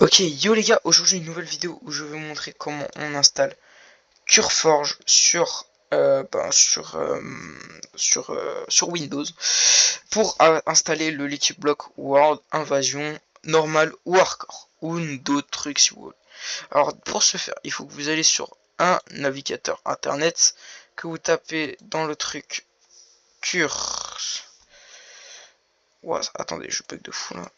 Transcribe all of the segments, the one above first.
Ok, yo les gars, aujourd'hui une nouvelle vidéo où je vais vous montrer comment on installe CureForge sur Windows pour installer le Liquid Block World Invasion normal ou hardcore ou d'autres trucs si vous voulez. Alors pour ce faire, il faut que vous allez sur un navigateur internet, que vous tapez dans le truc Cure. Ouais, attendez, je bug de fou là.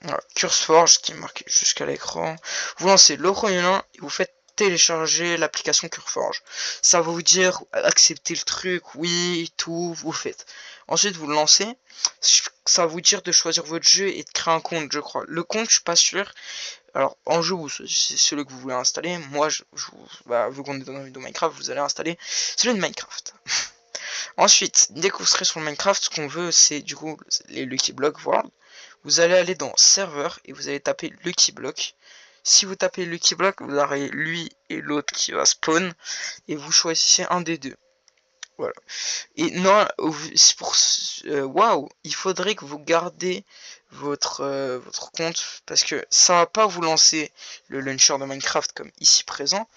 Voilà, CurseForge qui est marqué jusqu'à l'écran. Vous lancez le premier lien et vous faites télécharger l'application CureForge. Ça va vous dire accepter le truc, oui, tout, vous faites. Ensuite vous le lancez. Ça va vous dire de choisir votre jeu et de créer un compte, je crois. Le compte, je suis pas sûr. Alors en jeu, c'est celui que vous voulez installer. Moi, vu qu'on est dans une vidéo Minecraft, vous allez installer celui de Minecraft. Ensuite, dès que vous serez sur le Minecraft, ce qu'on veut, c'est du coup les Lucky Block World. Vous allez aller dans serveur et vous allez taper Lucky Block. Si vous tapez Lucky Block, vous aurez lui et l'autre qui va spawn et vous choisissez un des deux. Voilà. Et non, c'est pour waouh, il faudrait que vous gardez votre compte parce que ça va pas vous lancer le launcher de Minecraft comme ici présent.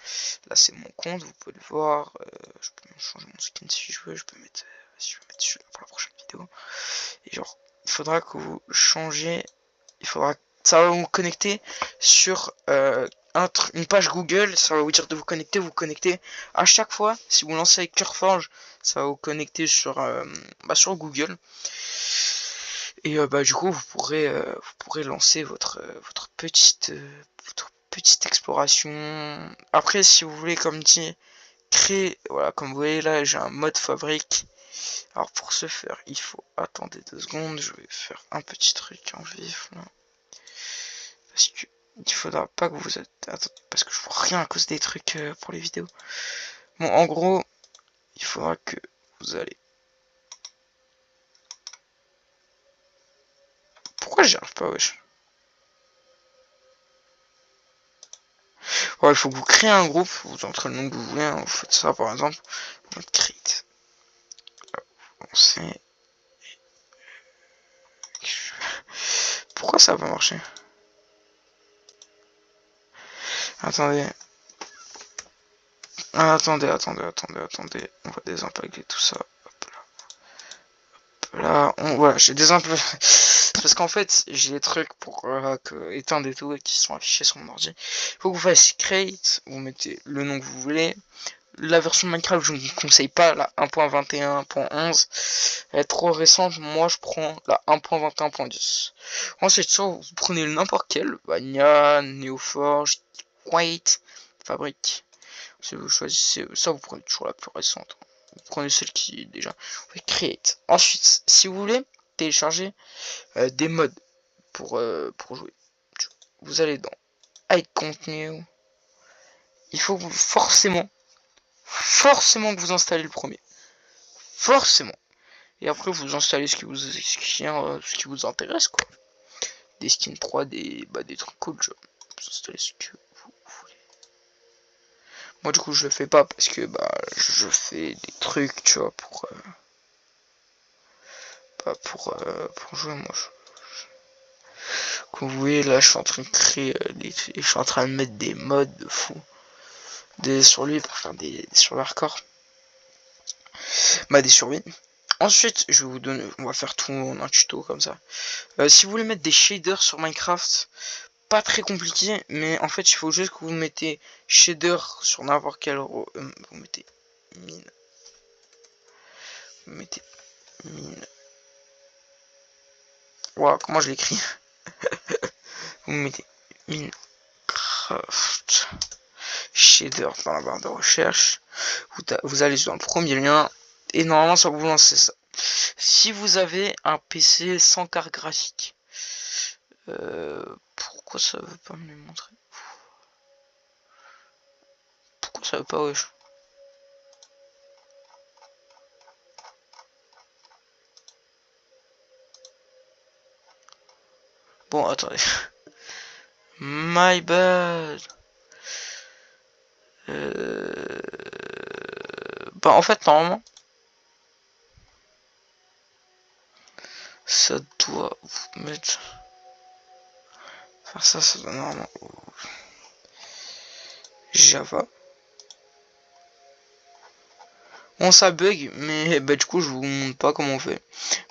Là, c'est mon compte, vous pouvez le voir. Je peux même changer mon skin si je veux. Je peux mettre, si je veux mettre celui-là pour la prochaine vidéo. Et genre, il faudra que vous changez. Ça va vous connecter sur une page Google. Ça va vous dire de vous connecter à chaque fois. Si vous lancez avec CureForge, ça va vous connecter sur Google. Et du coup, vous pourrez lancer votre petite exploration. Après, si vous voulez, comme dit, créer, voilà, comme vous voyez là, j'ai un mode fabrique. Alors pour ce faire, il faut attendre 2 secondes. Je vais faire un petit truc en vif là. Parce que il faudra pas que vous êtes. Attends, parce que je vois rien à cause des trucs pour les vidéos. Bon, en gros, il faudra que vous allez. Pourquoi j'y arrive pas, wesh? Ouais, il faut que vous créez un groupe, vous entrez le nom que vous voulez, hein, vous faites ça par exemple, vous mettez create. C'est. Pourquoi ça va pas marcher? Attendez. Attendez. On va désimpacter tout ça. Hop là. Voilà, j'ai désimpacté. Parce qu'en fait, j'ai des trucs pour éteindre et tout qui sont affichés sur mon ordi. Il faut que vous fassiez create, vous mettez le nom que vous voulez. La version de Minecraft, je ne vous conseille pas la 1.21.11. Elle est trop récente. Moi, je prends la 1.21.10. Ensuite, soit vous prenez n'importe quel. Vania, Neoforge, Quite, Fabrique. Si vous choisissez ça, vous prenez toujours la plus récente. Vous prenez celle qui est déjà. Vous faites Create. Ensuite, si vous voulez télécharger des mods pour jouer, vous allez dans Hide Contenu. Il faut que vous, forcément que vous installez le premier. Forcément. Et après, vous installez ce qui vous intéresse, quoi. Des skins 3D, des trucs cool, tu vois. Vous installez ce que vous voulez. Moi, du coup, je le fais pas parce que, je fais des trucs, tu vois, pour jouer. Moi, comme vous voyez, là, je suis en train de créer je suis en train de mettre des mods de fou. Sur lui pour faire des survie hardcore. Des survies. Ensuite, je vais vous donner, on va faire tout en un tuto comme ça. Si vous voulez mettre des shaders sur Minecraft, pas très compliqué, mais en fait, il faut juste que vous mettez shader sur n'importe quel. Vous mettez mine. Vous mettez mine. Wow, comment je l'écris? Vous mettez Minecraft shader dans la barre de recherche. Vous allez dans le premier lien et normalement ça va vous lancer ça. Si vous avez un PC sans carte graphique, pourquoi ça veut pas me le montrer? Pourquoi ça veut pas, wesh? Bon, attendez. My bad. En fait, normalement, ça doit vous mettre. Faire ça donne normalement Java. Bon, ça bug, mais bah, du coup, je vous montre pas comment on fait.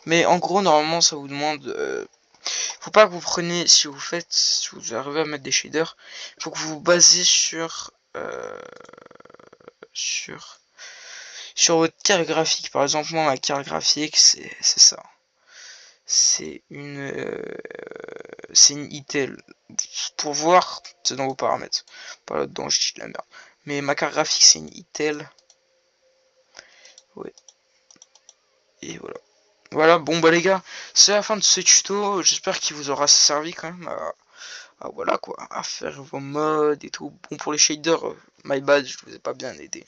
Mais en gros, normalement, ça vous demande. Faut pas que vous preniez, si vous arrivez à mettre des shaders, faut que vous vous basez sur, sur votre carte graphique. Par exemple, moi, ma carte graphique, c'est ça. C'est une Intel. Pour voir, c'est dans vos paramètres. Pas là-dedans, je dis de la merde. Mais ma carte graphique, c'est une Intel. Ouais. Et voilà. Voilà, bon bah les gars, c'est la fin de ce tuto. J'espère qu'il vous aura servi quand même voilà quoi, à faire vos modes et tout. Bon pour les shaders, my bad, je vous ai pas bien aidé.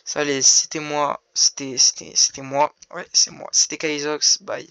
Ça allez, c'était moi, c'était moi, ouais c'est moi, c'était Kaizox, bye.